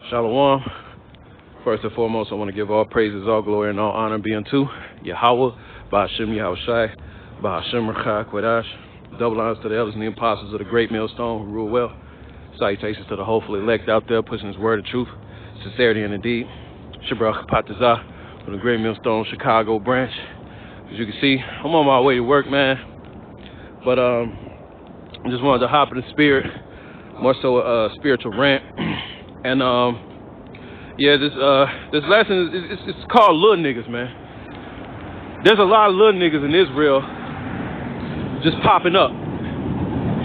Shalom. First and foremost, I want to give all praises, all glory, and all honor be unto Yahweh, Ba'ashem Yahushai, Ba'ashem Rechak Quadash. Double honors to the elders and the apostles of the great millstone who rule well. Salutations to the hopeful elect out there pushing his word of truth, sincerity, and indeed. Shabrach Patazah from the great millstone Chicago branch. As you can see, I'm on my way to work, man. But I just wanted to hop in the spirit, more so a spiritual rant. And yeah, this lesson it's called Lil Niggas, man. There's a lot of Lil Niggas in Israel just popping up.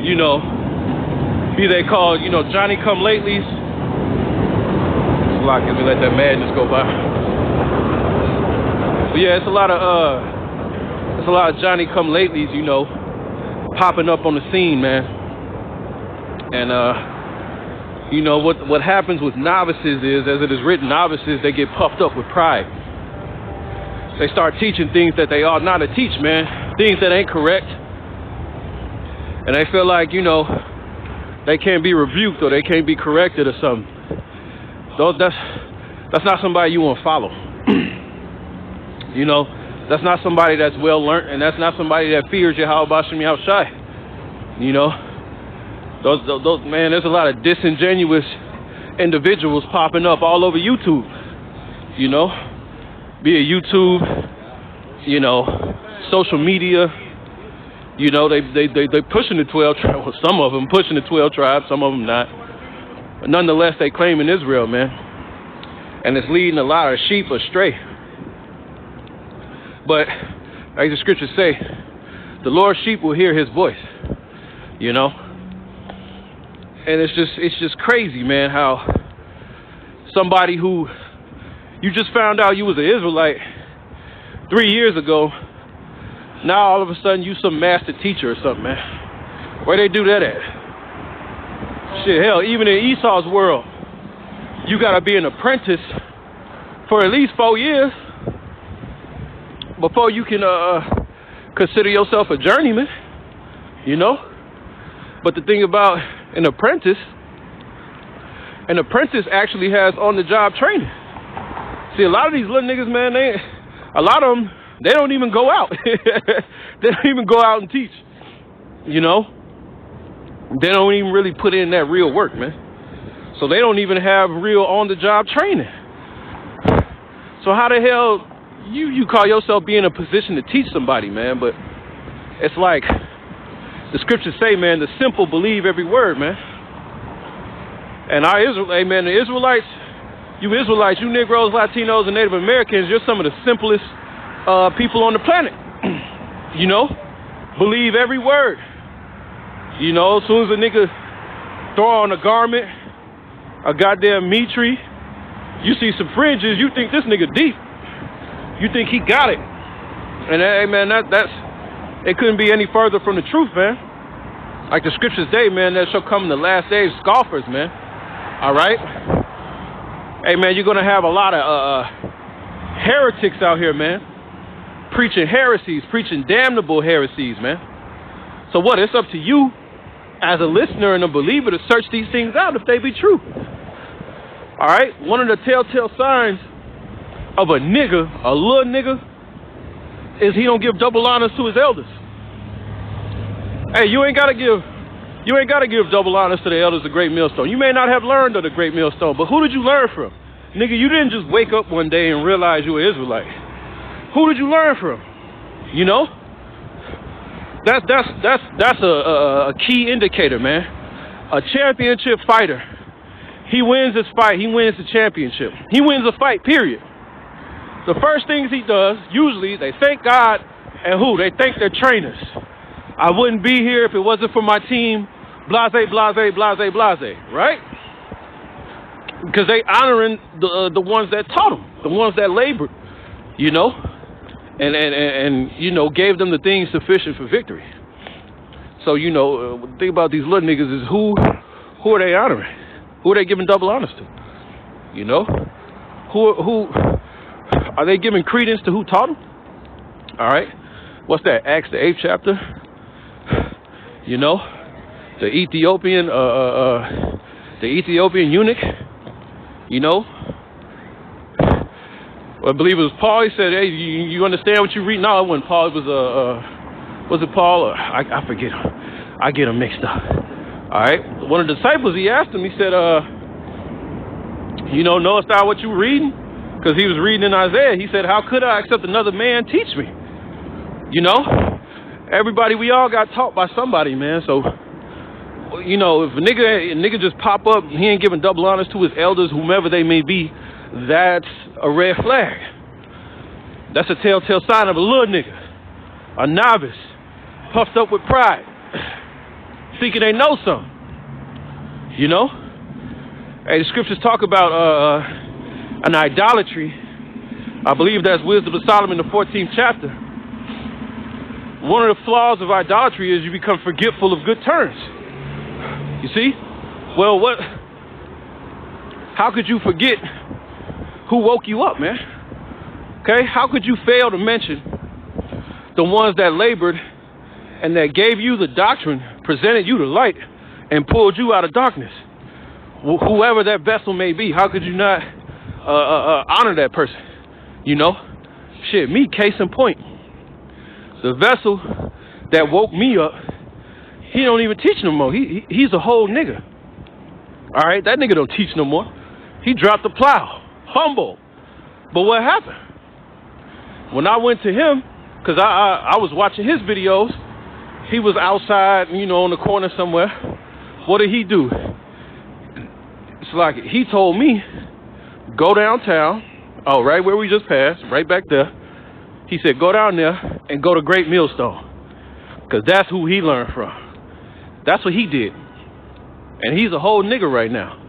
You know, be they called, Johnny come latelys. It's a lot, cause we let that madness go by. But yeah, it's a lot of Johnny come latelys, popping up on the scene, man. And what happens with novices is, as it is written, novices, they get puffed up with pride. They start teaching things that they ought not to teach, man. Things that ain't correct. And they feel like, they can't be rebuked or they can't be corrected or something. That's not somebody you want to follow. That's not somebody that's well learned, and that's not somebody that fears Yahweh Ba'ashem Yahushai. Those man, there's a lot of disingenuous individuals popping up all over YouTube. Be it YouTube, social media. They pushing the 12 tribes. Well, some of them pushing the 12 tribes, some of them not. But nonetheless, they claim in Israel, man, and it's leading a lot of sheep astray. But as the scriptures say, the Lord's sheep will hear His voice. And it's just crazy, man, how somebody who you just found out you was an Israelite 3 years ago, now all of a sudden you some master teacher or something, man. Where they do that at? Shit, hell, even in Esau's world, you gotta be an apprentice for at least 4 years before you can consider yourself a journeyman, But the thing about an apprentice actually has on-the-job training. See, a lot of these little niggas, man, a lot of them, they don't even go out. They don't even go out and teach, They don't even really put in that real work, man. So they don't even have real on-the-job training. So how the hell you call yourself being in a position to teach somebody, man? But it's like the scriptures say, man, the simple believe every word, man. And the Israelites, you Negroes, Latinos, and Native Americans, you're some of the simplest people on the planet. Believe every word. As soon as a nigga throw on a garment, a goddamn meat tree, you see some fringes, you think this nigga deep. You think he got it. And hey, man, that's it couldn't be any further from the truth, man. Like the scriptures say, man, there shall come in the last days scoffers, man. All right? Hey, man, you're going to have a lot of heretics out here, man. Preaching heresies, preaching damnable heresies, man. So what? It's up to you as a listener and a believer to search these things out if they be true. All right? One of the telltale signs of a little nigga, is he don't give double honors to his elders. Hey, you ain't gotta give double honors to the elders of the great millstone. You may not have learned of the great millstone, but who did you learn from? Nigga, you didn't just wake up one day and realize you were Israelite. Who did you learn from? That's a key indicator, man. A championship fighter, he wins his fight, he wins the championship. He wins a fight, period. The first things he does, usually, they thank God, and who? They thank their trainers. I wouldn't be here if it wasn't for my team, blase, blase, blase, blase, right? Because they honoring the ones that taught them, the ones that labored, and gave them the things sufficient for victory. So, the thing about these little niggas is who are they honoring? Who are they giving double honors to? Who are they giving credence to who taught them? All right. What's that? Acts the 8th chapter. The Ethiopian eunuch. You know? I believe it was Paul. He said, hey, you understand what you read? No, it wasn't Paul. It was it Paul? I forget. I get them mixed up. All right. One of the disciples, he asked him, he said, knowest thou what you reading? Because he was reading in Isaiah. He said, how could I except another man teach me? You know? Everybody, we all got taught by somebody, man. So, if a nigga just pop up, he ain't giving double honors to his elders, whomever they may be, that's a red flag. That's a telltale sign of a little nigga, a novice, puffed up with pride, thinking they know something. You know? Hey, the scriptures talk about an idolatry. I believe that's Wisdom of Solomon, the 14th chapter. One of the flaws of idolatry is you become forgetful of good turns. You see? Well, how could you forget who woke you up, man? Okay? How could you fail to mention the ones that labored and that gave you the doctrine, presented you the light, and pulled you out of darkness? Whoever that vessel may be, how could you not honor that person? You know? Shit, me, case in point. The vessel that woke me up, he don't even teach no more. He's a whole nigga. All right? That nigga don't teach no more. He dropped the plow. Humble. But what happened? When I went to him, because I was watching his videos, he was outside, on the corner somewhere. What did he do? It's like he told me, go downtown, right where we just passed, right back there. He said, go down there and go to Great Millstone, because that's who he learned from. That's what he did. And he's a whole nigga right now.